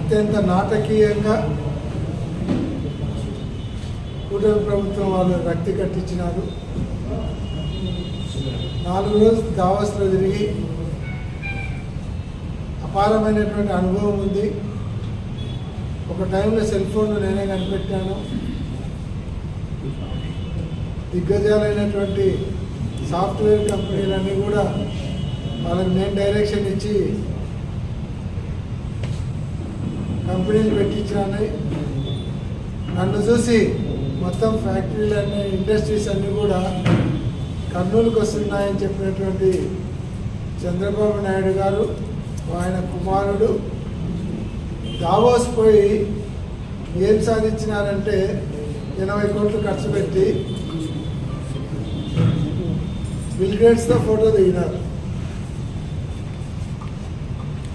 అత్యంత నాటకీయంగా కూటమి ప్రభుత్వం వాళ్ళు రక్తి కట్టించినారు. 4 రోజులు దావోస్లో తిరిగి అపారమైనటువంటి అనుభవం ఉంది. ఒక టైంలో సెల్ ఫోన్లు నేనే కనిపెట్టాను. దిగ్గజాలైనటువంటి సాఫ్ట్వేర్ కంపెనీలన్నీ కూడా వాళ్ళకి నేను డైరెక్షన్ ఇచ్చి కంపెనీలు పెట్టించాను. నన్ను చూసి మొత్తం ఫ్యాక్టరీలన్నీ ఇండస్ట్రీస్ అన్నీ కూడా కర్నూలుకు వస్తున్నాయని చెప్పినటువంటి చంద్రబాబు నాయుడు గారు, ఆయన కుమారుడు దావోస్ పోయి ఏం సాధించినారంటే 80 కోట్లు ఖర్చు పెట్టి బిల్ గేట్స్తో ఫోటో దిగినారు.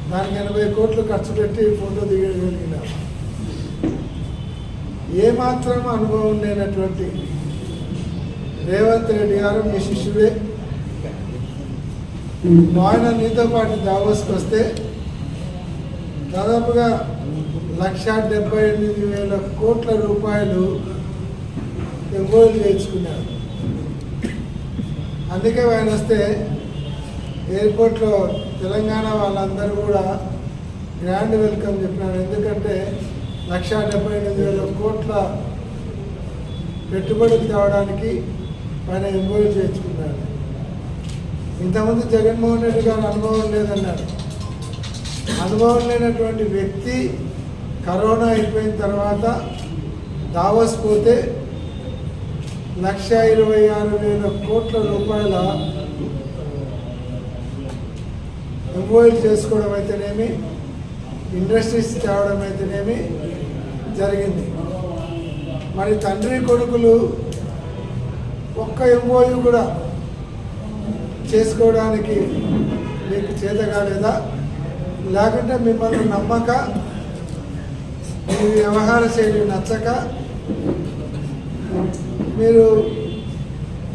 దానికి 80 కోట్లు ఖర్చు పెట్టి ఫోటో దిగగలిగినారు. ఏమాత్రం అనుభవం లేనటువంటి రేవంత్ రెడ్డి గారు మీ శిష్యుడే. ఆయన నీతో పాటు దావోస్కి వస్తే దాదాపుగా 1,78,000 కోట్ల రూపాయలు కొనుగోలు చేయించుకున్నారు. అందుకే ఆయన వస్తే ఎయిర్పోర్ట్లో తెలంగాణ వాళ్ళందరూ కూడా గ్రాండ్ వెల్కమ్ చెప్పినారు. ఎందుకంటే 1,78,000 కోట్ల పెట్టుబడులు తేవడానికి ఆయన ఎంఓయూ చేయించుకున్నారు. ఇంతకుముందు జగన్మోహన్ రెడ్డి గారు అనుభవం లేదన్నారు. అనుభవం లేనటువంటి వ్యక్తి కరోనా అయిపోయిన తర్వాత దావోస్ పోతే 1,26,000 కోట్ల రూపాయల ఎంఓయూలు చేసుకోవడం అయితేనేమి, ఇండస్ట్రీస్ తేవడం అయితేనేమి జరిగింది. మరి తండ్రి కొడుకులు ఒక్క ఎంఓయూ కూడా చేసుకోవడానికి మీకు చేత కాలేదా? లేకుంటే మిమ్మల్ని నమ్మక, మీ వ్యవహార శైలి నచ్చక మీరు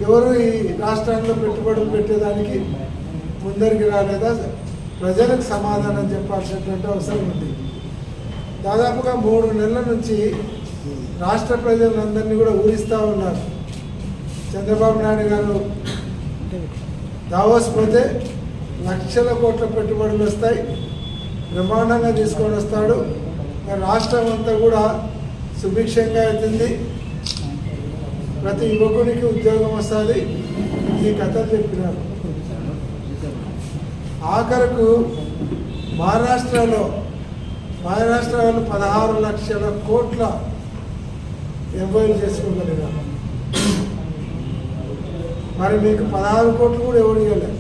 ఎవరు ఈ రాష్ట్రంలో పెట్టుబడులు పెట్టేదానికి ముందరికి రాలేదా? ప్రజలకు సమాధానం చెప్పాల్సినటువంటి అవసరం ఉంది. దాదాపుగా 3 నెలల నుంచి రాష్ట్ర ప్రజలందరినీ కూడా ఊరిస్తూ ఉన్నారు. చంద్రబాబు నాయుడు గారు దావోస్ పోతే లక్షల కోట్ల పెట్టుబడులు వస్తాయి, బ్రహ్మాండంగా తీసుకొని వస్తాడు, రాష్ట్రం అంతా కూడా సుభిక్షంగా అవుతుంది, ప్రతి యువకునికి ఉద్యోగం వస్తుంది, ఈ కథలు చెప్పినారు. ఆఖరకు మహారాష్ట్రలో వాళ్ళు 16 లక్షల కోట్ల ఎంఓయూలు చేసుకోగలిగారు. మరి మీకు 16 కోట్లు కూడా ఎవరు ఇవ్వలేదు.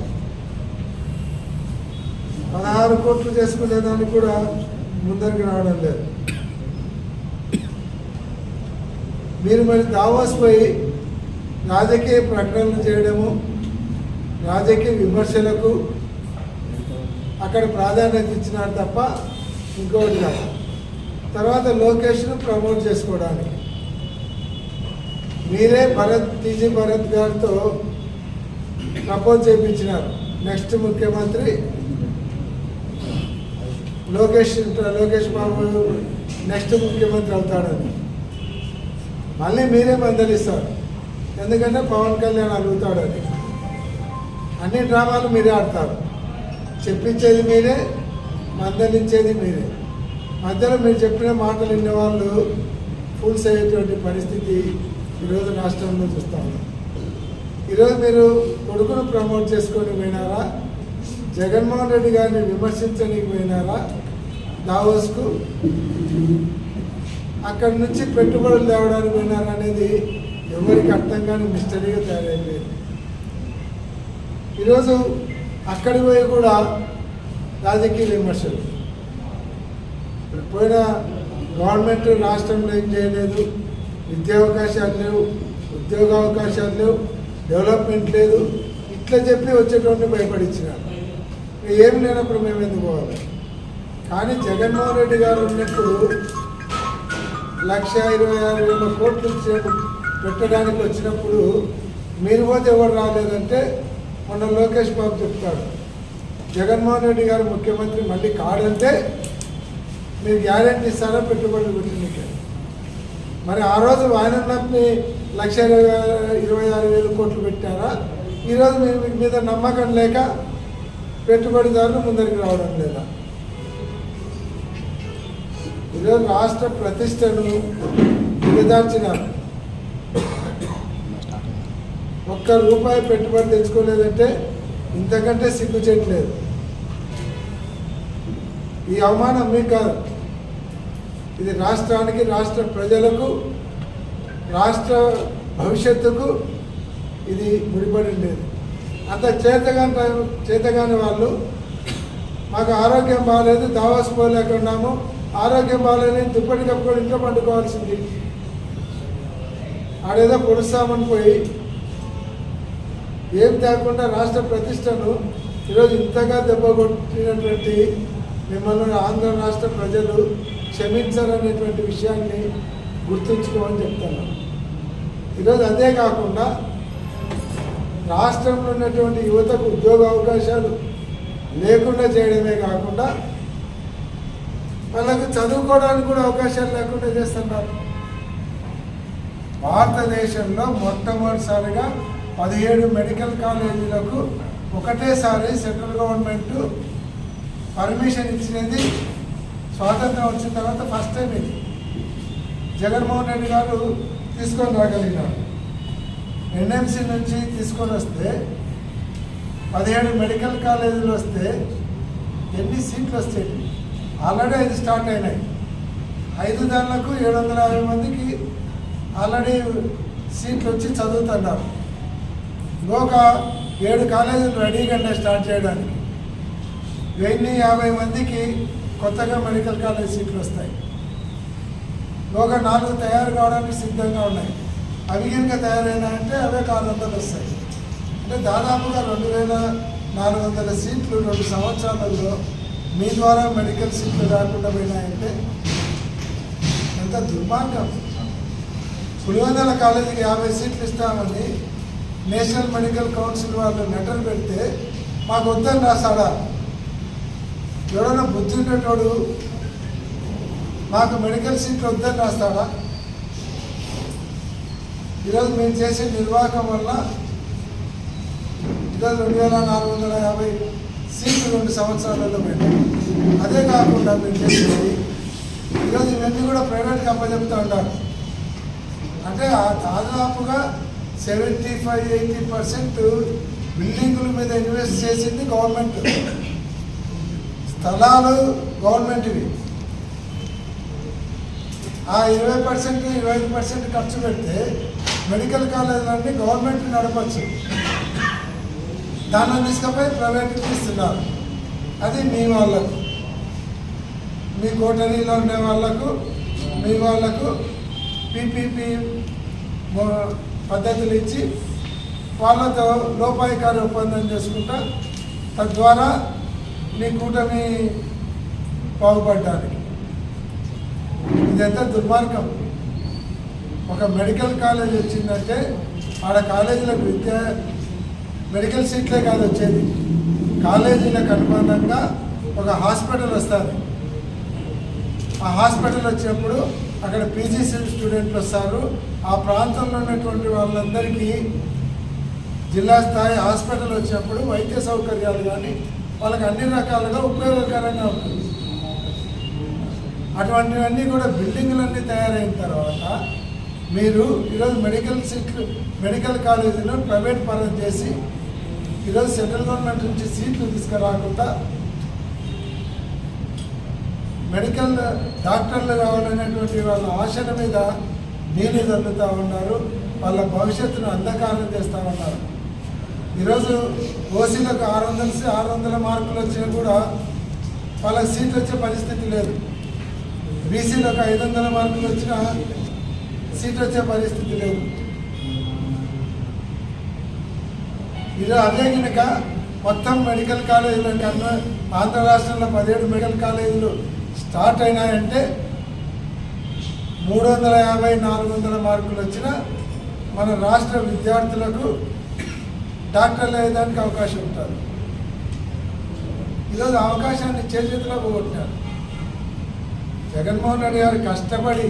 16 కోట్లు చేసుకునేదానికి కూడా ముందరికి రావడం లేదు. మీరు మరి దావోస్ పోయి రాజకీయ ప్రకటనలు చేయడము, రాజకీయ విమర్శలకు అక్కడ ప్రాధాన్యత ఇచ్చినారు తప్ప ఇంకోటి కాదు. తర్వాత లోకేష్ను ప్రమోట్ చేసుకోవడానికి మీరే టీజీ భరత్ గారితో ప్రపోజ్ చేయించినారు. నెక్స్ట్ ముఖ్యమంత్రి లోకేష్ బాబు నెక్స్ట్ ముఖ్యమంత్రి అవుతాడని. మళ్ళీ మీరే మందలిస్తారు, ఎందుకంటే పవన్ కళ్యాణ్ అడుగుతాడని. అన్ని డ్రామాలు మీరే ఆడతారు. చెప్పించేది మీరే, మందలించేది మీరే. మధ్యలో మీరు చెప్పిన మాటలు విన్న వాళ్ళు ఫూల్స్ అయ్యేటువంటి పరిస్థితి ఈరోజు రాష్ట్రంలో చూస్తూ ఉన్నాం. ఈరోజు మీరు కొడుకును ప్రమోట్ చేసుకొని పోయినారా, జగన్మోహన్ రెడ్డి గారిని విమర్శించడానికి పోయినారా దావోస్కు, అక్కడి నుంచి పెట్టుబడులు తేవడానికి పోయినారా అనేది ఎవరికి అర్థం కాని మిస్టరీగా తయారైపోయింది. ఈరోజు అక్కడికి పోయి కూడా రాజకీయ విమర్శలు. పోయిన గవర్నమెంట్ రాష్ట్రంలో ఏం చేయలేదు, విద్యావకాశాలు లేవు, ఉద్యోగావకాశాలు లేవు, డెవలప్మెంట్ లేదు, ఇట్లా చెప్పి వచ్చేటువంటి భయపడించినారు. ఏం లేనప్పుడు మేము ఎందుకు పోవాలి? కానీ జగన్మోహన్ రెడ్డి గారు ఉన్నప్పుడు 1,26,000 కోట్లు పెట్టడానికి వచ్చినప్పుడు మీరు పోతే ఎవరు రాలేదంటే మొన్న లోకేష్ బాబు చెప్తాడు, జగన్మోహన్ రెడ్డి గారు ముఖ్యమంత్రి మళ్ళీ కాడంటే మీరు గ్యారెంటీ ఇస్తారా పెట్టుబడులు పెట్టడానికి? మరి ఆ రోజు వాయనప్పని 1,26,000 కోట్లు పెట్టారా? ఈరోజు మీ మీద నమ్మకం లేక పెట్టుబడిదారులు ముందరికి రావడం లేదా? ఈరోజు రాష్ట్ర ప్రతిష్టను దిగజార్చినారు. ₹1 పెట్టుబడి తెచ్చుకోలేదంటే ఇంతకంటే సిగ్గుచేయట్లేదు. ఈ అవమానం మీకు కాదు, ఇది రాష్ట్రానికి, రాష్ట్ర ప్రజలకు, రాష్ట్ర భవిష్యత్తుకు ఇది ముడిపడి ఉండేది. అంత చేతగాని వాళ్ళు మాకు ఆరోగ్యం బాగాలేదు, దావాస్ పోలేకున్నాము, ఆరోగ్యం బాగాలేని దుప్పటి కప్పుకొని ఇంట్లో పండుకోవాల్సింది. ఆడేదో పొడుస్తామని పోయి ఏం తేకుండా రాష్ట్ర ప్రతిష్టను ఈరోజు ఇంతగా దెబ్బకొట్టినటువంటి మిమ్మల్ని ఆంధ్ర రాష్ట్ర ప్రజలు క్షమించాలనేటువంటి విషయాన్ని గుర్తుంచుకోమని చెప్తాను. ఈరోజు అదే కాకుండా రాష్ట్రంలో ఉన్నటువంటి యువతకు ఉద్యోగ అవకాశాలు లేకుండా చేయడమే కాకుండా వాళ్ళకు చదువుకోవడానికి కూడా అవకాశాలు లేకుండా చేస్తున్నారు. భారతదేశంలో మొట్టమొదటిసారిగా 17 మెడికల్ కాలేజీలకు ఒకటేసారి సెంట్రల్ గవర్నమెంట్ పర్మిషన్ ఇచ్చినది స్వాతంత్రం వచ్చిన తర్వాత ఫస్ట్ టైం. ఇది జగన్మోహన్ రెడ్డి గారు తీసుకొని రాగలిగినారు. ఎన్ఎంసీ నుంచి తీసుకొని వస్తే 17 మెడికల్ కాలేజీలు వస్తే ఎన్ని సీట్లు వస్తాయి? ఆల్రెడీ 5 స్టార్ట్ అయినాయి. 5 దానిలకు 750 మందికి ఆల్రెడీ సీట్లు వచ్చి చదువుతున్నారు. ఇంకొక 7 కాలేజీలు రెడీగా స్టార్ట్ చేయడానికి 1050 మందికి కొత్తగా మెడికల్ కాలేజ్ సీట్లు వస్తాయి. ఇంకొక 4 తయారు కావడానికి సిద్ధంగా ఉన్నాయి. అవి కనుక తయారైనాయంటే అవే 400 వస్తాయి. అంటే దాదాపుగా 2400 సీట్లు 2 సంవత్సరాలలో మీ ద్వారా మెడికల్ సీట్లు రాకుండా పోయినాయంటే ఎంత దుర్మార్గం. పులివెందుల కాలేజీకి 50 సీట్లు ఇస్తామని నేషనల్ మెడికల్ కౌన్సిల్ వాళ్ళు లెటర్ పెడితే మాకు వద్దని రాస్తాడా? ఎవడన్నా బుద్ధి ఉండేటోడు మాకు మెడికల్ సీట్లు వద్దని రాస్తాడా? ఈరోజు మేము చేసే నిర్వాహకం వల్ల ఈరోజు 2450 సీట్లు 2 సంవత్సరాలలో పెట్టాం. అదే కాకుండా మేము చేసేది ఈరోజు ఇవన్నీ కూడా ప్రైవేట్గా అప్పచెప్తూ ఉంటారు. అంటే దాదాపుగా 75-80% బిల్డింగుల మీద ఇన్వెస్ట్ చేసింది గవర్నమెంట్. స్థలాలు గవర్నమెంట్వి. ఆ 20% 25% ఖర్చు పెడితే మెడికల్ కాలేజీలన్నీ గవర్నమెంట్ నడపచ్చు. దాన్ని తీసుకుపోయి ప్రైవేట్కి ఇస్తున్నారు. అది మీ వాళ్ళకు, మీ కోటరీలో ఉండే వాళ్ళకు, మీ వాళ్ళకు పీపీపీ పద్ధతులు ఇచ్చి వాళ్ళతో లోపాయికారి ఒప్పందం చేసుకుంటా తద్వారా మీ కూటమి బాగుపడ్డానికి. ఇదంతా దుర్మార్గం. ఒక మెడికల్ కాలేజ్ వచ్చిందంటే ఆడ కాలేజీలకు మెడికల్ సీట్లే కాదు వచ్చేది, కాలేజీలకు అనుబంధంగా ఒక హాస్పిటల్ వస్తుంది. ఆ హాస్పిటల్ వచ్చినప్పుడు అక్కడ పీజీ స్టూడెంట్లు వస్తారు. ఆ ప్రాంతంలో ఉన్నటువంటి వాళ్ళందరికీ జిల్లా స్థాయి హాస్పిటల్ వచ్చినప్పుడు వైద్య సౌకర్యాలు కానీ వాళ్ళకి అన్ని రకాలుగా ఉపయోగకరంగా ఉంటుంది. అటువంటివన్నీ కూడా బిల్డింగులన్నీ తయారైన తర్వాత మీరు ఈరోజు మెడికల్ కాలేజీలో ప్రైవేట్ పరం చేసి ఈరోజు సెంట్రల్ గవర్నమెంట్ నుంచి సీట్లు తీసుకురాకుండా మెడికల్ డాక్టర్లు కావాలనేటువంటి వాళ్ళ ఆశల మీద నీళ్ళు జల్లుతూ ఉన్నారు. వాళ్ళ భవిష్యత్తును అంధకారం చేస్తూ ఉన్నారు. ఈరోజు ఓసీలకు 600 మార్కులు వచ్చినా కూడా వాళ్ళకి సీట్లు వచ్చే పరిస్థితి లేదు. బీసీలకు 500 మార్కులు వచ్చినా సీట్ వచ్చే పరిస్థితి లేదు. ఈరోజు అదే కనుక మొత్తం మెడికల్ కాలేజీలు కన్నా ఆంధ్ర రాష్ట్రంలో 17 మెడికల్ కాలేజీలు స్టార్ట్ అయినాయంటే 350-400 మార్కులు వచ్చిన మన రాష్ట్ర విద్యార్థులకు డాక్టర్లు అయ్యేదానికి అవకాశం ఉంటుంది. ఈరోజు అవకాశాన్ని చేతిలో పోగొట్టారు. జగన్మోహన్ రెడ్డి గారు కష్టపడి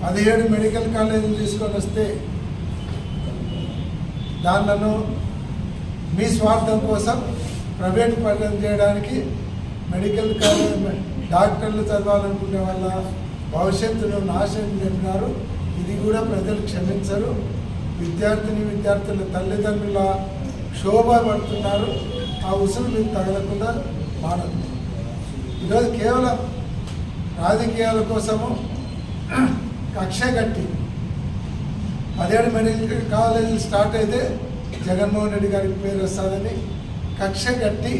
17 మెడికల్ కాలేజీలు తీసుకొని వస్తే దానిలను మీ స్వార్థం కోసం ప్రైవేట్ పనులు చేయడానికి మెడికల్ కాలేజ్ డాక్టర్లు చదవాలనుకునే వాళ్ళ భవిష్యత్తును నాశనం చెప్పినారు. ఇది కూడా ప్రజలు క్షమించరు. విద్యార్థుల తల్లిదండ్రుల శోభ పడుతున్నారు. ఆ ఉసులు మీకు తగలకుండా మానదు. ఈరోజు కేవలం రాజకీయాల కోసము కక్ష కట్టి 17 మెడికల్ కాలేజీలు స్టార్ట్ అయితే జగన్మోహన్ రెడ్డి గారికి పేరు వస్తుందని కక్ష కట్టి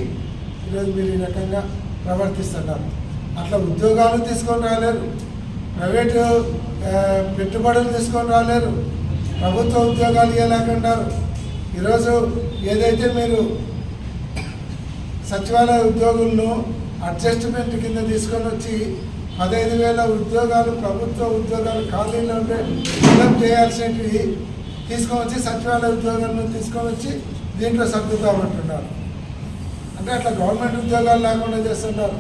ఈరోజు మీరు ఈ రకంగా ప్రవర్తిస్తున్నారు. అట్లా ఉద్యోగాలు తీసుకొని రాలేరు, ప్రైవేటు పెట్టుబడులు తీసుకొని రాలేరు, ప్రభుత్వ ఉద్యోగాలు ఇవ్వలేకున్నారు. ఈరోజు ఏదైతే మీరు సచివాలయ ఉద్యోగులను అడ్జస్ట్మెంట్ కింద తీసుకొని వచ్చి 15,000 ఉద్యోగాలు ప్రభుత్వ ఉద్యోగాలు ఖాళీలో ఉంటే ఫిలప్ చేయాల్సినవి తీసుకొని వచ్చి సచివాలయ ఉద్యోగాలను తీసుకొని వచ్చి దీంట్లో సర్దుతామంటున్నారు. అంటే అట్లా గవర్నమెంట్ ఉద్యోగాలు లేకుండా చేస్తుంటారు,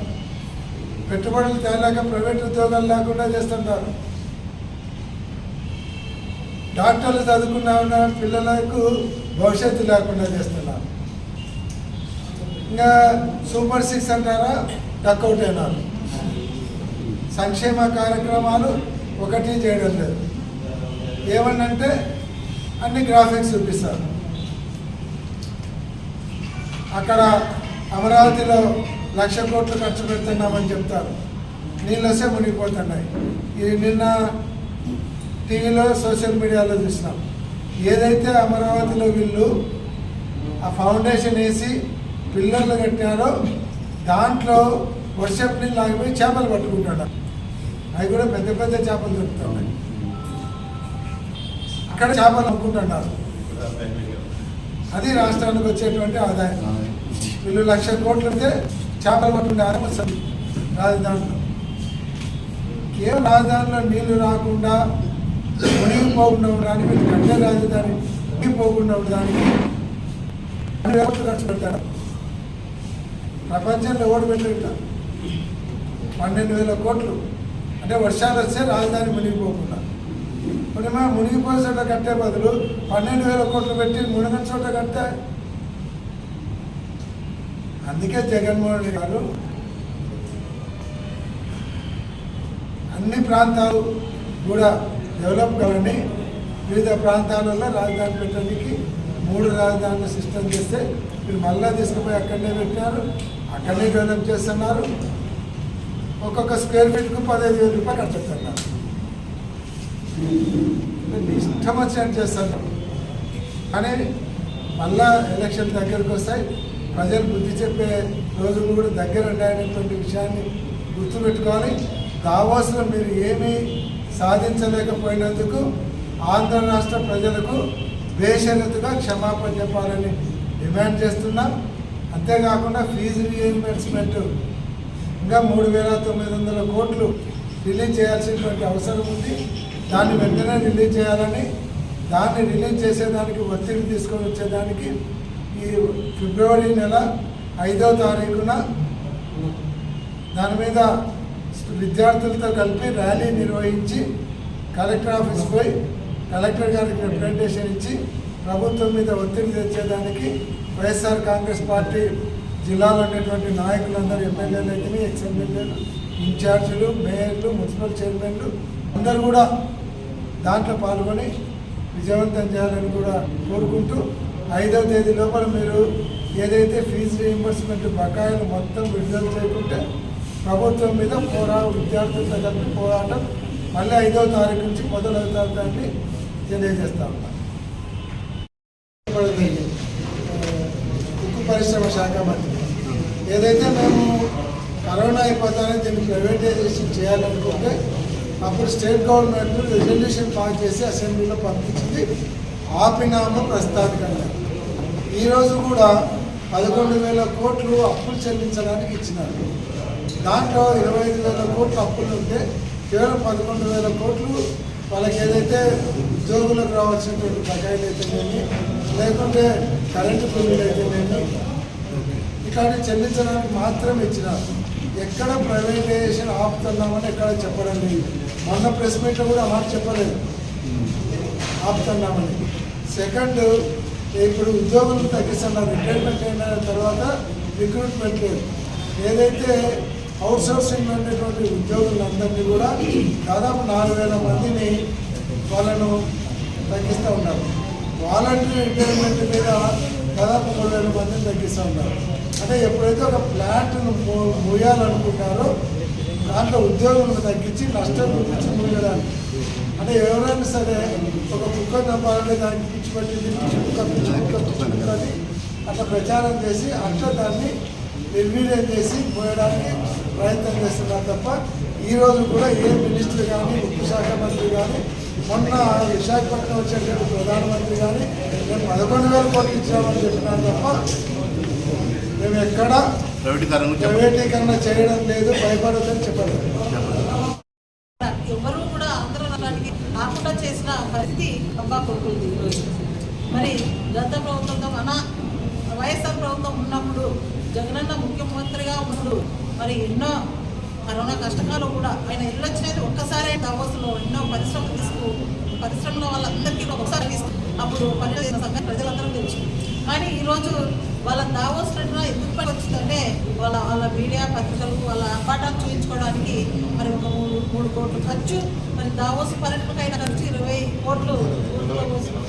పెట్టుబడులు తేలేక ప్రైవేట్ ఉద్యోగాలు లేకుండా చేస్తుంటారు. డాక్టర్లు చదువుకున్న పిల్లలకు భవిష్యత్తు లేకుండా చేస్తున్నారు. ఇంకా సూపర్ 6 అంటారా, డక్అవుట్ అయినారు. సంక్షేమ కార్యక్రమాలు ఒకటి చేయడం లేదు. ఏమన్నంటే అన్ని గ్రాఫిక్స్ చూపిస్తారు. అక్కడ అమరావతిలో 1,00,000 కోట్లు ఖర్చు పెడుతున్నామని చెప్తారు, నీళ్ళు వస్తే మునిగిపోతున్నాయి. ఇది నిన్న టీవీలో సోషల్ మీడియాలో చూసినాం. ఏదైతే అమరావతిలో వీళ్ళు ఆ ఫౌండేషన్ వేసి పిల్లర్లు కట్టారో దాంట్లో వర్షపు నీళ్ళు ఆగిపోయి చేపలు పట్టుకుంటున్నారు. అవి కూడా పెద్ద పెద్ద చేపలు దొరుకుతున్నాయి. అక్కడ చేపలు అమ్ముకుంటున్నారు. అది రాష్ట్రానికి వచ్చేటువంటి ఆదాయం. వీళ్ళు 1,00,000 కోట్లు అయితే చేపలు పట్టుకునే ఆదాయం రాజధానిలో. కేవలం రాజధానిలో నీళ్లు రాకుండా మునిగిపోకుండా ఉండడానికి, వీళ్ళు కట్టే రాజధాని మునిగిపోకుండా ఉండడానికి కోట్లు ఖర్చు పెడతారు. ప్రపంచంలో ఎవడు పెట్టిట 12,000 కోట్లు. అంటే వర్షాలు వస్తే రాజధాని మునిగిపోకుండా. ఇప్పుడు మనం మునిగిపోయే చోట కట్టే బదులు 12,000 కోట్లు పెట్టి మునిగిన చోట కట్టే. అందుకే జగన్మోహన్ రెడ్డి గారు అన్ని ప్రాంతాలు కూడా డెవలప్ కావాలని వివిధ ప్రాంతాలలో రాజధాని పెట్టడానికి 3 రాజధానులు సిస్టమ్ చేస్తే మీరు మళ్ళా తీసుకుపోయి అక్కడనే పెట్టినారు, అక్కడనే డెవలప్ చేస్తున్నారు. ఒక్కొక్క స్క్వేర్ ఫీట్కు 15,000 రూపాయలు ఖర్చుతున్నారు. ఇష్టం వచ్చినట్టు చేస్తున్నారు. కానీ మళ్ళా ఎలక్షన్ దగ్గరకు వస్తాయి, ప్రజలు బుద్ధి చెప్పే రోజులు కూడా దగ్గర ఉన్నాయనేటువంటి విషయాన్ని గుర్తుపెట్టుకోవాలి. దావోస్లో మీరు ఏమీ సాధించలేకపోయినందుకు ఆంధ్ర రాష్ట్ర ప్రజలకు బేషరతుగా క్షమాపణ చెప్పాలని డిమాండ్ చేస్తున్నాం. అంతేకాకుండా ఫీజు రీయింబర్స్మెంట్ ఇంకా 3,900 కోట్లు రిలీజ్ చేయాల్సినటువంటి అవసరం ఉంది. దాన్ని వెంటనే రిలీజ్ చేయాలని, దాన్ని రిలీజ్ చేసేదానికి ఒత్తిడి తీసుకొని వచ్చేదానికి ఈ ఫిబ్రవరి నెల 5వ తారీఖున దాని మీద విద్యార్థులతో కలిపి ర్యాలీ నిర్వహించి కలెక్టర్ ఆఫీస్ పోయి కలెక్టర్ గారికి రిప్రజెంటేషన్ ఇచ్చి ప్రభుత్వం మీద ఒత్తిడి తెచ్చేదానికి వైఎస్ఆర్ కాంగ్రెస్ పార్టీ జిల్లాలో ఉండేటువంటి నాయకులందరూ, ఎమ్మెల్యేలు అయితే ఎక్స్ ఎమ్మెల్యేలు, ఇన్ఛార్జీలు, మేయర్లు, మున్సిపల్ చైర్మన్లు అందరూ కూడా దాంట్లో పాల్గొని విజయవంతం చేయాలని కూడా కోరుకుంటూ 5వ తేదీ లోపల మీరు ఏదైతే ఫీజు రీయింబర్స్మెంట్ బకాయిలు మొత్తం విడుదల చేయకుంటే ప్రభుత్వం మీద విద్యార్థులతో కలిపి పోరాటం మళ్ళీ 5వ తారీఖు నుంచి మొదలవుతుందని తెలియజేస్తా ఉన్నాం. ఉక్కు పరిశ్రమ శాఖ మంత్రి ఏదైతే మేము కరోనా అయిపోతానని దీన్ని ప్రైవేటైజేషన్ చేయాలనుకుంటే అప్పుడు స్టేట్ గవర్నమెంట్ రెజల్యూషన్ పాస్ చేసి అసెంబ్లీలో పంపించింది, ఆపినాము ప్రస్తావికంగా. ఈరోజు కూడా 11,000 కోట్లు అప్పులు చెల్లించడానికి ఇచ్చినారు. దాంట్లో 25,000 కోట్లు అప్పులు ఉంటే కేవలం 11,000 కోట్లు వాళ్ళకి ఏదైతే ఉద్యోగులకు రావాల్సినటువంటి బకాయిలు అయితేనేమి, లేకుంటే కరెంటు బిల్లులు అయితేనేమి, ఇట్లాంటివి చెల్లించడానికి మాత్రం ఇచ్చినారు. ఎక్కడ ప్రైవేటైజేషన్ ఆపుతున్నామని ఎక్కడ చెప్పడం లేదు. మొన్న ప్రెస్ మీట్లో కూడా మాట చెప్పలేదు ఆపుతున్నామని. సెకండ్, ఇప్పుడు ఉద్యోగులు తగ్గిస్తున్నారు. రిటైర్మెంట్ అయిన తర్వాత రిక్రూట్మెంట్ లేదు. ఏదైతే అవుట్సోర్సింగ్ ఉండేటువంటి ఉద్యోగులందరినీ కూడా దాదాపు 4,000 మందిని వాళ్ళను తగ్గిస్తూ ఉన్నారు. వాలంటరీ రిటైర్మెంట్ మీద దాదాపు 3,000 మందిని తగ్గిస్తూ ఉన్నారు. అంటే ఎప్పుడైతే ఒక ప్లాంట్ను మూయాలనుకుంటారో దాంట్లో ఉద్యోగులను తగ్గించి నష్టం చూపించి మూయడానికి. అంటే ఎవరైనా సరే ఒక కుక్క నమ్మాలంటే దానికి పిచ్చి పట్టింది, పిచ్చి కుక్క అని అట్లా ప్రచారం చేసి అట్లా దాన్ని నిర్వీర్యం చేసి పోయడానికి ప్రయత్నం చేస్తున్నారు తప్ప ఈరోజు కూడా ఏ మినిస్టర్ కానీ ఉక్కు శాఖ మంత్రి కానీ మొన్న విశాఖపట్నం వచ్చేటువంటి ప్రధానమంత్రి కానీ మేము 11,000 కోట్లు ఇచ్చామని చెప్పినారు తప్ప మేము ఎక్కడా ప్రైవేటీకరణ చేయడం లేదు, భయపడదని చెప్పలేదు. ఎవరు కూడా ఆంధ్ర రాష్ట్రానికి రాకుండా చేసిన పరిస్థితి అబ్బా కొడుకుంది ఈరోజు. మరి గత ప్రభుత్వంతో మన వైఎస్ఆర్ ప్రభుత్వం ఉన్నప్పుడు జగనన్న ముఖ్యమంత్రిగా ఉన్నప్పుడు మరి ఎన్నో కరోనా కష్టకాలు కూడా ఆయన ఇల్లు వచ్చినది ఒక్కసారి దావోస్లో ఎన్నో పరిశ్రమల వాళ్ళందరికీ ఒకసారి అప్పుడు పనిచేసిన సంగతి ప్రజలందరూ తెలుసు. కానీ ఈరోజు వాళ్ళ దావోస్ పర్యటన ఎందుకు పని వచ్చిందంటే వాళ్ళ మీడియా పత్రికలు వాళ్ళ అపాటాలు చూపించుకోవడానికి మరి ఒక 3 కోట్లు ఖర్చు, మరి దావోస్ పర్యటనకైనా ఖర్చు 20 కోట్లు,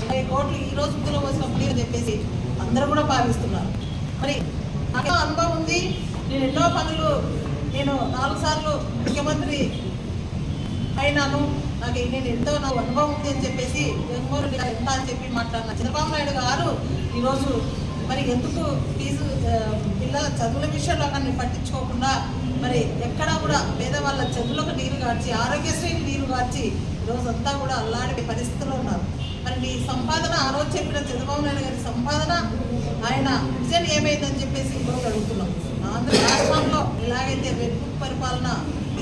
20 కోట్లు ఈ రోజు ఇందులో వచ్చినప్పుడు అని చెప్పేసి అందరూ కూడా భావిస్తున్నారు. మరి నాకు అనుభవం ఉంది, నేను ఎన్నో పనులు, నేను 4 సార్లు ముఖ్యమంత్రి అయినాను, నేను ఎంతో నాకు అనుభవం ఉంది అని చెప్పేసి జగన్మోహన్ రెడ్డి గారు ఎంత అని చెప్పి మాట్లాడిన చంద్రబాబు నాయుడు గారు ఈరోజు మరి ఎందుకు ఫీజు పిల్లల చదువుల విషయంలో కానీ పట్టించుకోకుండా మరి ఎక్కడా కూడా పేదవాళ్ళ చదువులకు నీరు గార్చి ఆరోగ్యశ్రీని నీరు గార్చి ఈరోజు అంతా కూడా అల్లాడే పరిస్థితుల్లో ఉన్నారు. మరి నీ సంపాదన ఆ రోజు చెప్పిన చంద్రబాబు నాయుడు గారి సంపాదన ఆయన విజన్ ఏమైందని చెప్పేసి ఈరోజు అడుగుతున్నాం. ఆంధ్ర రాష్ట్రంలో ఎలాగైతే వెలుగు పరిపాలన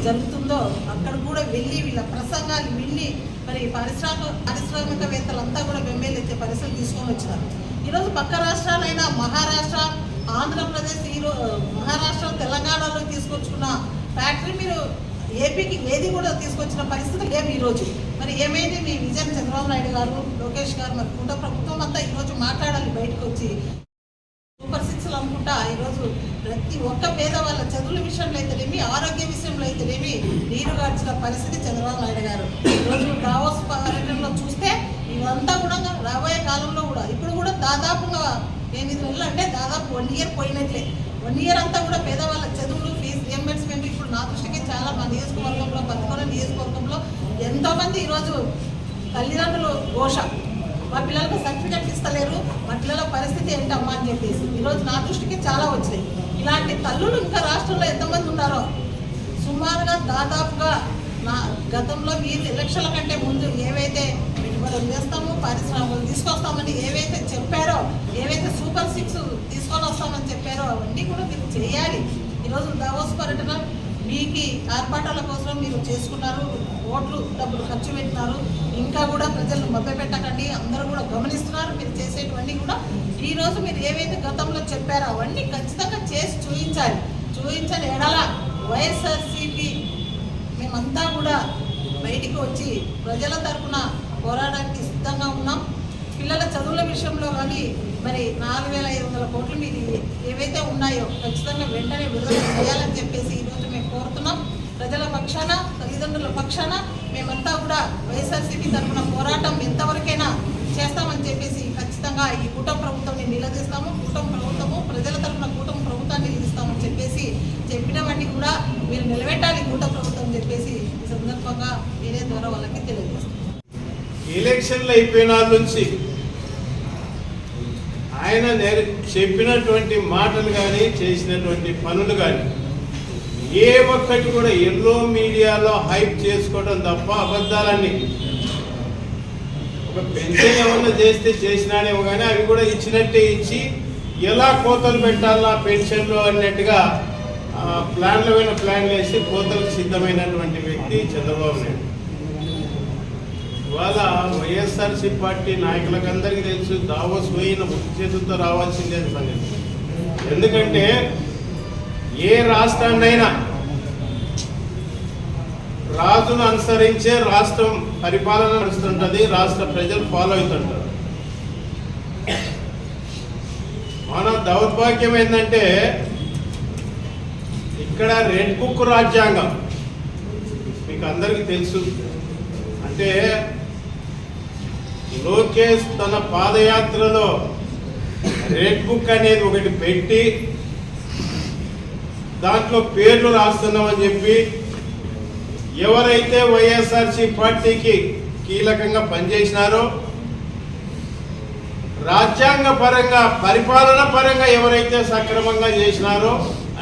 జరుగుతుందో అక్కడ కూడా వెళ్ళి వీళ్ళ ప్రసంగాలు విని మరి పారిశ్రామికవేత్తలంతా కూడా బెంబేలెత్తే పరిస్థితులు తీసుకొని వచ్చినారు. ఈరోజు పక్క రాష్ట్రాలైన మహారాష్ట్ర, ఆంధ్రప్రదేశ్, మహారాష్ట్ర, తెలంగాణలో తీసుకొచ్చుకున్న ఫ్యాక్టరీ మీరు ఏపీకి ఏది కూడా తీసుకొచ్చిన పరిస్థితి లేవు ఈరోజు. మరి ఏమైంది మీ విజయన్ చంద్రబాబు నాయుడు గారు, లోకేష్ గారు, మరి కూట ప్రభుత్వం అంతా ఈరోజు మాట్లాడాలి బయటకు వచ్చి. సూపర్ 6లు అనుకుంటా ఈరోజు ప్రతి ఒక్క పేదవాళ్ళ చదువుల విషయంలో అయితేనేమి, ఆరోగ్య విషయంలో అయితేనేమి నీరు గార్చిన పరిస్థితి చంద్రబాబు నాయుడు గారు. ఈరోజు దావోస్ పర్యటనలో చూస్తే ఇవంతా కూడా రాబోయే కాలంలో కూడా ఇప్పుడు కూడా దాదాపుగా 8 నెలలు అంటే దాదాపు 1 ఇయర్ పోయినట్లే. 1 ఇయర్ అంతా కూడా పేదవాళ్ళ చదువులు, ఫీజు రియంబర్స్మెంట్ ఇప్పుడు నా దృష్టికి చాలా మా నియోజకవర్గంలో, బతుకుల నియోజకవర్గంలో ఎంతోమంది ఈరోజు తల్లిదండ్రులు ఘోష, మా పిల్లలకు సర్టిఫికెట్ ఇస్తలేరు, మా పిల్లల పరిస్థితి ఏంటమ్మా అని చెప్పేసి ఈరోజు నా దృష్టికి చాలా వచ్చినాయి. ఇలాంటి తల్లులు ఇంకా రాష్ట్రంలో ఎంతమంది ఉన్నారో సుమారుగా దాదాపుగా నా గతంలో మీరు ఎలక్షన్ల కంటే ముందు ఏవైతే పెట్టుబడులు చేస్తామో, పారిశ్రామికలు తీసుకొస్తామని ఏవైతే చెప్పారో, ఏవైతే సూపర్ 6 తీసుకొని వస్తామని చెప్పారో అవన్నీ కూడా మీరు చేయాలి. ఈరోజు దావోస్ పర్యటన మీకు ఆర్పాటాల కోసం మీరు చేసుకున్నారు, ఓట్లు డబ్బులు ఖర్చు పెట్టినారు. ఇంకా కూడా ప్రజలను మభ్యపెట్టకండి, అందరూ కూడా గమనిస్తున్నారు మీరు చేసేటివన్నీ కూడా. ఈరోజు మీరు ఏవైతే గతంలో చెప్పారో అవన్నీ ఖచ్చితంగా చేసి చూపించాలి ఎడల వైఎస్ఆర్సీపీ మేమంతా కూడా బయటికి వచ్చి ప్రజల తరఫున పోరాడడానికి సిద్ధంగా ఉన్నాం. పిల్లల చదువుల విషయంలో కానీ మరి 4,500 కోట్లు మీరు ఏవైతే ఉన్నాయో ఖచ్చితంగా వెంటనే విడుదల చేయాలని చెప్పేసి ఈరోజు మేము కోరుతున్నాం. ప్రజల పక్షాన, తల్లిదండ్రుల పక్షాన మేమంతా కూడా వైఎస్ఆర్సీపీ తరఫున పోరాటం ఎంతవరకైనా చేస్తామని చెప్పేసి ఖచ్చితంగా ఈ కూటమి ప్రభుత్వాన్ని నిలదీస్తాము. కూటమి ప్రభుత్వము ప్రజల తరఫున కూటమి ప్రభుత్వాన్ని నిలదీస్తామని చెప్పేసి చెప్పినవన్నీ కూడా మీరు నిలబెట్టాలి కూటమి ప్రభుత్వం చెప్పేసి ఈ సందర్భంగా వేరే ద్వారా వాళ్ళకి తెలియజేస్తాం. ఎలక్షన్లు అయిపోయిన నుంచి ఆయన చెప్పినటువంటి మాటలు కానీ చేసినటువంటి పనులు కానీ ఏ ఒక్కటి కూడా ఎల్లో మీడియాలో హైప్ చేసుకోవడం తప్ప అబద్ధాలన్నీ. ఒక పెన్షన్ ఏమన్నా చేస్తే చేసినానేమో కానీ అవి కూడా ఇచ్చినట్టే ఇచ్చి ఎలా కోతలు పెట్టాలా పెన్షన్లో అన్నట్టుగా ప్లాన్లు వేసి కోతలకు సిద్ధమైనటువంటి వ్యక్తి చంద్రబాబు నాయుడు. ఇవాళ వైఎస్ఆర్సీ పార్టీ నాయకులకు అందరికీ తెలుసు దావోస్ పోయిన ముఖ్య చేతులతో రావాల్సిందే సంగతి. ఎందుకంటే ఏ రాష్ట్రాన్నైనా రాజును అనుసరించే రాష్ట్రం పరిపాలన నడుస్తుంటది, రాష్ట్ర ప్రజలు ఫాలో అవుతుంటారు. మన దౌర్భాగ్యం ఏంటంటే ఇక్కడ రెడ్ బుక్ రాజ్యాంగం మీకు అందరికీ తెలుసు. అంటే లోకేష్ తన పాదయాత్రలో రెడ్ బుక్ అనేది ఒకటి పెట్టి దాంట్లో పేర్లు రాస్తున్నామని చెప్పి ఎవరైతే వైఎస్ఆర్సీ పార్టీకి కీలకంగా పనిచేసినారో, రాజ్యాంగ పరంగా పరిపాలన పరంగా ఎవరైతే సక్రమంగా చేసినారో,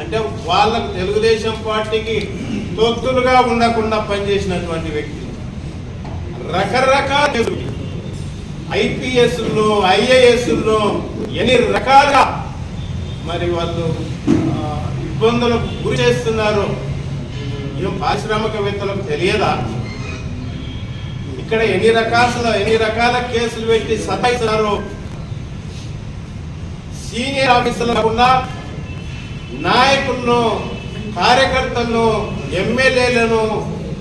అంటే వాళ్ళకు తెలుగుదేశం పార్టీకి తొత్తులుగా ఉండకుండా పనిచేసినటువంటి వ్యక్తి రకరకాల ఐపీఎస్లో ఐఏఎస్లో ఎన్ని రకాలుగా మరి వాళ్ళు ఇబ్బందులకు గురి చేస్తున్నారు. ఏం పారిశ్రామికవేత్తలకు తెలియదా? ఇక్కడ ఎన్ని రకాల కేసులు పెట్టి సతాయిస్తున్నారు. సీనియర్ ఆఫీసర్లు కాకుండా నాయకులను, కార్యకర్తలను, ఎమ్మెల్యేలను,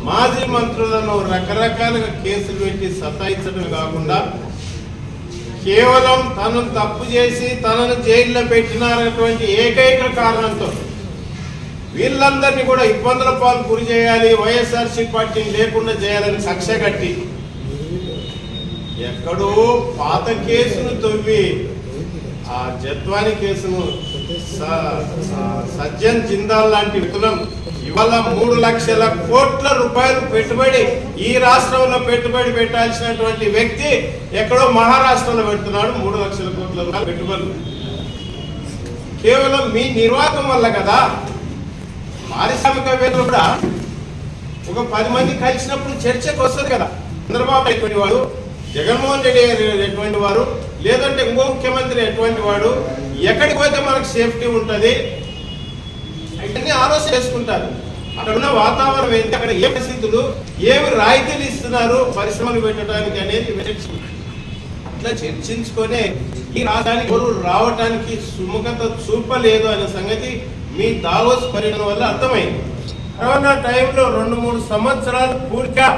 మాజీ మంత్రులను రకరకాలుగా కేసులు పెట్టి సతాయించడం కాకుండా కేవలం తనను తప్పు చేసి తనను జైల్లో పెట్టినారనేటువంటి ఏకైక కారణంతో వీళ్ళందరినీ కూడా ఇబ్బందుల పాలు గురి చేయాలి, వైఎస్ఆర్సీ పార్టీని లేకుండా చేయాలని కక్ష కట్టి ఎక్కడో పాత కేసును తవ్వి ఆ జత్వాని కేసును సజ్జన్ జిందాల్ లాంటి వ్యక్తులను ఇవాళ 3 లక్షల కోట్ల రూపాయలు పెట్టుబడి ఈ రాష్ట్రంలో పెట్టుబడి పెట్టాల్సినటువంటి వ్యక్తి ఎక్కడో మహారాష్ట్రలో పెడుతున్నాడు 3 లక్షల కోట్ల రూపాయలు పెట్టుబడులు. కేవలం మీ నిర్వాహకం వల్ల కదా. పారిశ్రామికవేత్తలు కూడా ఒక 10 మంది కలిసినప్పుడు చర్చకు వస్తుంది కదా. చంద్రబాబు ఎటువంటి వాడు, జగన్మోహన్ రెడ్డి ఎటువంటి వారు, లేదంటే ఇంకో ముఖ్యమంత్రి ఎటువంటి వాడు, ఎక్కడికి పోతే మనకు సేఫ్టీ ఉంటుంది, అన్ని ఆలోచన చేసుకుంటారు. అక్కడ ఉన్న వాతావరణం ఏంటి, అక్కడ ఏ పరిస్థితులు, ఏమి రాయితీలు ఇస్తున్నారు పరిశ్రమలు పెట్టడానికి అనేది అట్లా చర్చించుకొని ఈ రాష్ట్రానికి ఎవరు రావడానికి సుముఖత చూపలేదు అనే సంగతి మీ దావోస్ పర్యటన వల్ల అర్థమైంది. కరోనా టైంలో 2-3 సంవత్సరాలు పూర్తిగా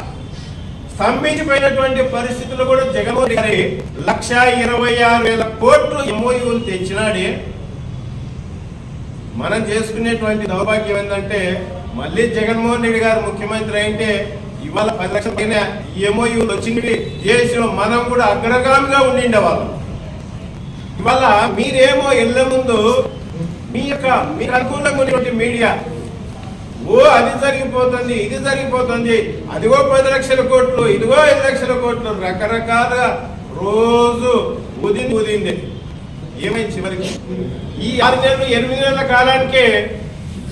స్తంభించిపోయినటువంటి పరిస్థితులు కూడా జగన్మోహన్ గారి 1,26,000 కోట్లు ఎంఓయూలు తెచ్చినాడే. మనం చేసుకునేటువంటి దౌర్భాగ్యం ఏంటంటే మళ్ళీ జగన్మోహన్ రెడ్డి గారు ముఖ్యమంత్రి అయితే ఇవాళ 10 లక్షల పైన ఎంఓయూలు వచ్చినవి దేశంలో మనం కూడా అగ్రగామిగా ఉండిండేవాళ్ళం. ఇవాళ మీరేమో ఎల్ల ముందు మీకు అనుకూలంగా ఉన్నటువంటి మీడియా అది జరిగిపోతుంది, ఇది జరిగిపోతుంది, అదిగో 10 లక్షల కోట్లు, ఇదిగో 5 లక్షల కోట్లు రకరకాలుగా రోజు ఊదింది. ఏమైంది చివరికి? ఈ 6 నెలలు 8 నెలల కాలానికే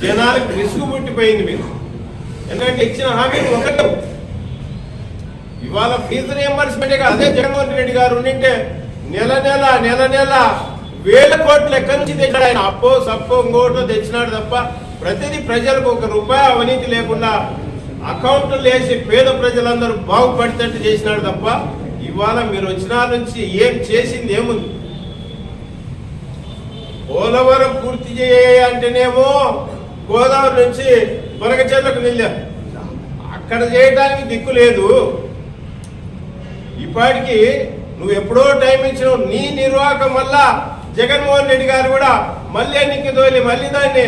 జనాలకు విసుగు పుట్టిపోయింది. మీరు ఎందుకంటే ఇచ్చిన హామీలు ఒకటే. ఇవాళ ఫీజు రియంబర్స్మెంట్ అదే జగన్మోహన్ రెడ్డి గారు ఉండింటే నెల నెల 1000 కోట్లు ఎక్కడి నుంచి తెచ్చాడు ఆయన. అప్పో సప్పో ఇంకోటో తెచ్చినాడు తప్ప ప్రతిదీ ప్రజలకు 1 రూపాయి అవినీతి లేకుండా అకౌంట్లు వేసి పేద ప్రజలందరూ బాగుపడేటట్టు చేసినాడు తప్ప ఇవాళ మీరు వచ్చిన నుంచి ఏం చేసింది ఏముంది? పోలవరం పూర్తి చేయంటేనేమో గోదావరి నుంచి బొరగచెర్లకు వెళ్ళారు, అక్కడ చేయడానికి దిక్కు లేదు. ఇప్పటికి నువ్వు ఎప్పుడో టైం ఇచ్చినావు. నీ నిర్వాహకం వల్ల జగన్మోహన్ రెడ్డి గారు కూడా మళ్ళీ ఎన్నిక తోలి మళ్ళీ దాన్ని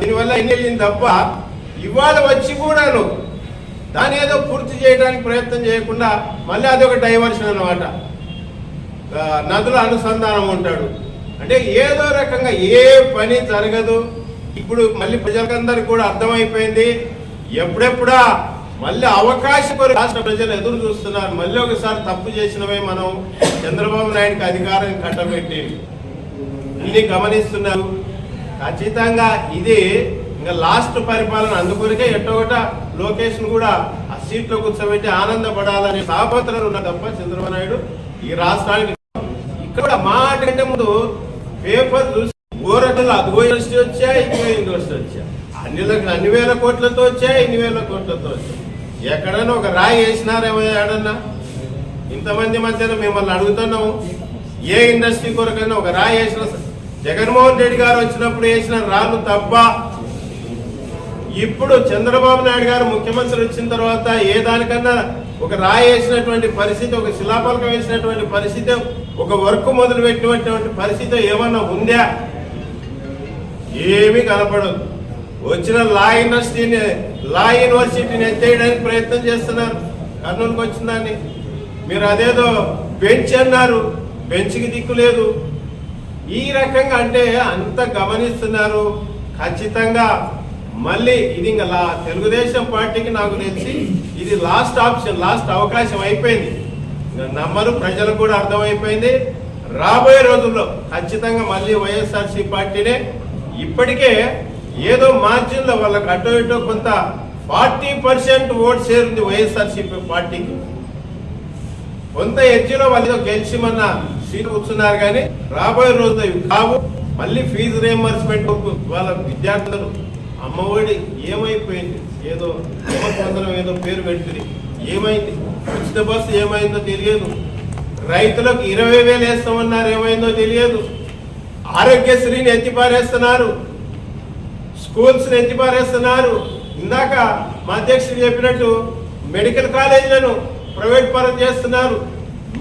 దీనివల్ల ఎన్నికలింది తప్ప ఇవాళ వచ్చి కూడాను దాన్ని ఏదో పూర్తి చేయడానికి ప్రయత్నం చేయకుండా మళ్ళీ అదొక డైవర్షన్ అన్నమాట. నదుల అనుసంధానం ఉంటాడు అంటే ఏదో రకంగా ఏ పని జరగదు. ఇప్పుడు మళ్ళీ ప్రజలందరికీ కూడా అర్థమైపోయింది. ఎప్పుడెప్పుడా మళ్ళీ అవకాశం కొరకు రాష్ట్ర ప్రజలు ఎదురు చూస్తున్నారు. మళ్ళీ ఒకసారి తప్పు చేసినవే మనం చంద్రబాబు నాయుడుకి అధికారం కట్టబెట్టి ఇన్ని గమనిస్తున్నారు. ఖచ్చితంగా ఇది ఇంకా లాస్ట్ పరిపాలన. అందుకొరకే ఎట్టొకట లోకేష్ ను కూడా ఆ సీట్లో కూర్చోబెట్టి ఆనందపడాలనే తాపత్రలు ఉన్న తప్ప చంద్రబాబు నాయుడు ఈ రాష్ట్రానికి ఇక్కడ మాట కంటే ముందు పేపర్ చూసి ఓరటలు అదిగో యూనివర్సిటీ వచ్చాయి, ఇంకో యూనివర్సిటీ వచ్చాయి, అన్ని వేల కోట్లతో వచ్చాయి, ఇన్ని వేల కోట్లతో వచ్చాయి. ఎక్కడైనా ఒక రాయి వేసినారేమో ఏడన్నా? ఇంతమంది మధ్యన మిమ్మల్ని అడుగుతున్నాము, ఏ ఇండస్ట్రీ కొరకైనా ఒక రాయి వేసిన జగన్మోహన్ రెడ్డి గారు వచ్చినప్పుడు వేసిన రాళ్ళు తప్ప ఇప్పుడు చంద్రబాబు నాయుడు గారు ముఖ్యమంత్రి వచ్చిన తర్వాత ఏ దానికన్నా ఒక రాయి వేసినటువంటి పరిస్థితి, ఒక శిలాపలకం వేసినటువంటి పరిస్థితి, ఒక వర్క్ మొదలు పెట్టినటువంటి పరిస్థితి ఏమన్నా ఉందా? ఏమీ కనపడదు. వచ్చిన లా యూనివర్సిటీని ఎత్తేయడానికి ప్రయత్నం చేస్తున్నారు. కర్నూలుకి వచ్చిన దాన్ని మీరు అదేదో బెంచ్ అన్నారు, బెంచ్కి దిక్కు లేదు. ఈ రకంగా అంటే అంత గమనిస్తున్నారు. ఖచ్చితంగా మళ్ళీ ఇది ఇంకా తెలుగుదేశం పార్టీకి నాకు తెలిసి ఇది లాస్ట్ ఆప్షన్, లాస్ట్ అవకాశం అయిపోయింది. నమ్మరు, ప్రజలకు కూడా అర్థమైపోయింది. రాబోయే రోజుల్లో ఖచ్చితంగా మళ్ళీ వైఎస్ఆర్సీ పార్టీనే. ఇప్పటికే ఏదో మార్జిన్లో వాళ్ళకి అటో ఇటో కొంత 40% ఓట్ షేర్ ఉంది వైఎస్ఆర్సీపీ పార్టీకి. కొంత ఎడ్జిలో వాళ్ళు గెలిచి మన సీటు కూర్చున్నారు. కానీ రాబోయే రోజులు ఇవి కావు. మళ్ళీ ఫీజు రియంబర్స్మెంట్ వాళ్ళ విద్యార్థులు, అమ్మఒడి ఏమైపోయింది? ఏదో పొందడం ఏదో పేరు పెడుతుంది, ఏమైంది? ఉచిత బస్సు ఏమైందో తెలియదు. రైతులకు 20,000 వేస్తామన్నారు, ఏమైందో తెలియదు. ఆరోగ్యశ్రీని ఎత్తిపారేస్తున్నారు, స్కూల్స్ని ఎత్తిపారేస్తున్నారు. ఇందాక మా అధ్యక్షుడు చెప్పినట్టు మెడికల్ కాలేజీలను ప్రైవేట్ పరం చేస్తున్నారు.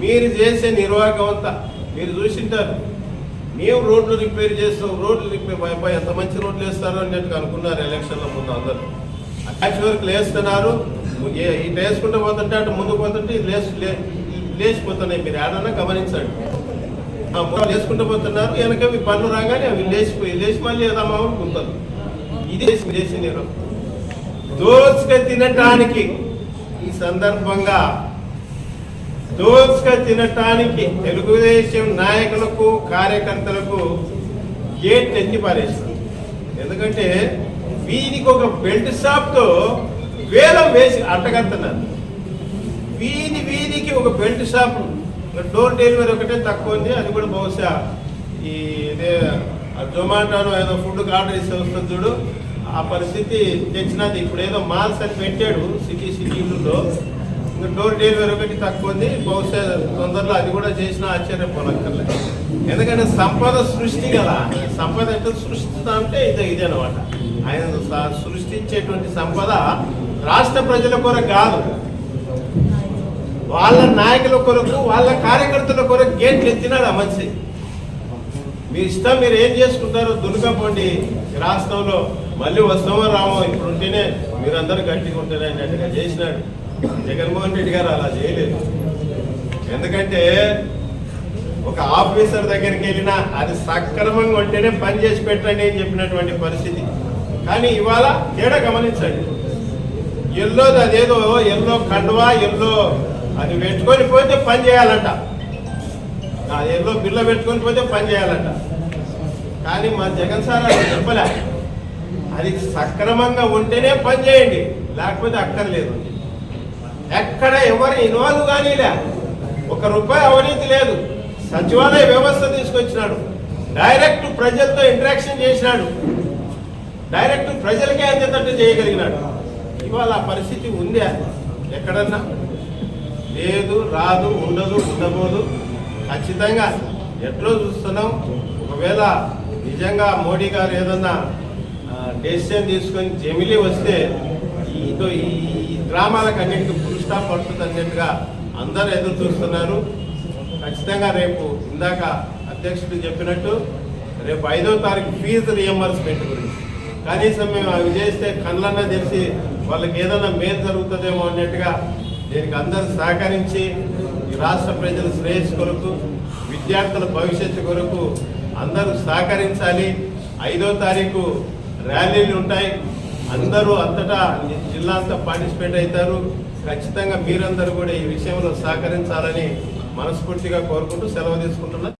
మీరు చేసే నిర్వాహకం అంతా మీరు చూసింటారు. మేము రోడ్లు రిపేర్ చేస్తాం, రోడ్లు రిపేర్ ఎంత మంచి రోడ్లు వేస్తారు అన్నట్టుగా అనుకున్నారు ఎలక్షన్ల ముందు అందరూ. అటాచ్ వరకు లేస్తున్నారు, ఇటు వేసుకుంటూ పోతుంటే అటు ముందుకు పోతుంటే లేచిపోతున్నాయి. మీరు ఏడన్నా గమనించండి. వేసుకుంటూ పోతున్నారు, వెనక మీ పనులు రాగానే అవి లేచి మళ్ళీ ఏదమ్మా ఉంటారు. ఇది దేశ నిర్వహణ దోచుగా తినటానికి ఈ సందర్భంగా దోచుగా తినటానికి తెలుగుదేశం నాయకులకు కార్యకర్తలకు గేట్ ఎత్తి పారేస్తారు. ఎందుకంటే వీధికి ఒక బెల్ట్ షాప్తో వేలం వేసి అట్టగడుతున్నారు. వీధికి ఒక బెల్ట్ షాప్, డోర్ డెలివరీ ఒకటే తక్కువ ఉంది. అది కూడా బహుశా ఈ ఇదే జొమాటోలో ఏదో ఫుడ్ ఆర్డర్ ఇస్తే వస్తుంది చూడు, ఆ పరిస్థితి తెచ్చినది. ఇప్పుడు ఏదో మాల్స్ అని పెట్టాడు సిటీలో, ఇంకా డోర్ డెలివరీ ఒకటి తక్కువ ఉంది. బహుశా తొందరలో అది కూడా చేసినా ఆశ్చర్యపోనక్కర్లేదు. ఎందుకంటే సంపద సృష్టి కదా, సంపద ఎట్లా సృష్టిస్తా అంటే ఇదే అనమాట. ఆయన సృష్టించేటువంటి సంపద రాష్ట్ర ప్రజల కొరకు కాదు, వాళ్ళ నాయకుల కొరకు, వాళ్ళ కార్యకర్తల కొరకు గేట్లు ఎత్తినాడు ఆ మనిషి. మీ ఇష్టం, మీరు ఏం చేసుకుంటారో దుర్గపోండి. రాష్ట్రంలో మళ్ళీ వస్తామో రామో, ఇప్పుడు ఉంటేనే మీరందరూ గట్టిగా ఉంటేనే అన్నట్టుగా చేసినాడు. జగన్మోహన్ రెడ్డి గారు అలా చేయలేదు. ఎందుకంటే ఒక ఆఫీసర్ దగ్గరికి వెళ్ళినా అది సక్రమంగా ఉంటేనే పని చేసి పెట్టండి అని చెప్పినటువంటి పరిస్థితి. కానీ ఇవాళ తేడా గమనించండి. ఎల్లోది అదేదో ఎల్లో కండువా, ఎల్లో అది పెట్టుకొని పోతే పని చేయాలంట, ఎల్లో బిల్ల పెట్టుకొని పోతే పని చేయాలంట. కానీ మా జగన్ సార్ అది చెప్పలే. అది సక్రమంగా ఉంటేనే పని చేయండి, లేకపోతే అక్కర్లేదు. ఎక్కడ ఎవరు ఇన్వాల్వ్ కానీలే, ₹1 అవినీతి లేదు. సచివాలయ వ్యవస్థ తీసుకొచ్చినాడు, డైరెక్ట్ ప్రజలతో ఇంటరాక్షన్ చేసినాడు, డైరెక్ట్ ప్రజలకే అందేటట్టు చేయగలిగినాడు. ఇవాళ ఆ పరిస్థితి ఉందా ఎక్కడన్నా? లేదు, రాదు, ఉండదు, ఉండబోదు. ఖచ్చితంగా ఎట్లో చూస్తున్నాం. ఒకవేళ నిజంగా మోడీ గారు ఏదన్నా డెసిషన్ తీసుకొని జమిలీ వస్తే ఈ డ్రామాలకు అన్నింటికి ఫుల్ స్టాప్ పడుతుంది అన్నట్టుగా అందరూ ఎదురు చూస్తున్నారు. ఖచ్చితంగా రేపు ఇందాక అధ్యక్షుడు చెప్పినట్టు రేపు 5వ తారీఖు ఫీజు రియంబర్స్మెంట్ గురించి కనీసం మేము అవి చేస్తే కళ్ళన్నా తెలిసి వాళ్ళకి ఏదైనా మేలు జరుగుతుందేమో అన్నట్టుగా దీనికి అందరూ సహకరించి ఈ రాష్ట్ర ప్రజల శ్రేయస్సు కొరకు, విద్యార్థుల భవిష్యత్తు కొరకు అందరూ సహకరించాలి. 5వ తారీఖు ర్యాలీలు ఉంటాయి, అందరూ అంతటా జిల్లా అంతా పార్టిసిపేట్ అవుతారు. ఖచ్చితంగా మీరందరూ కూడా ఈ విషయంలో సహకరించాలని మనస్ఫూర్తిగా కోరుకుంటూ సెలవు తీసుకుంటున్నారు.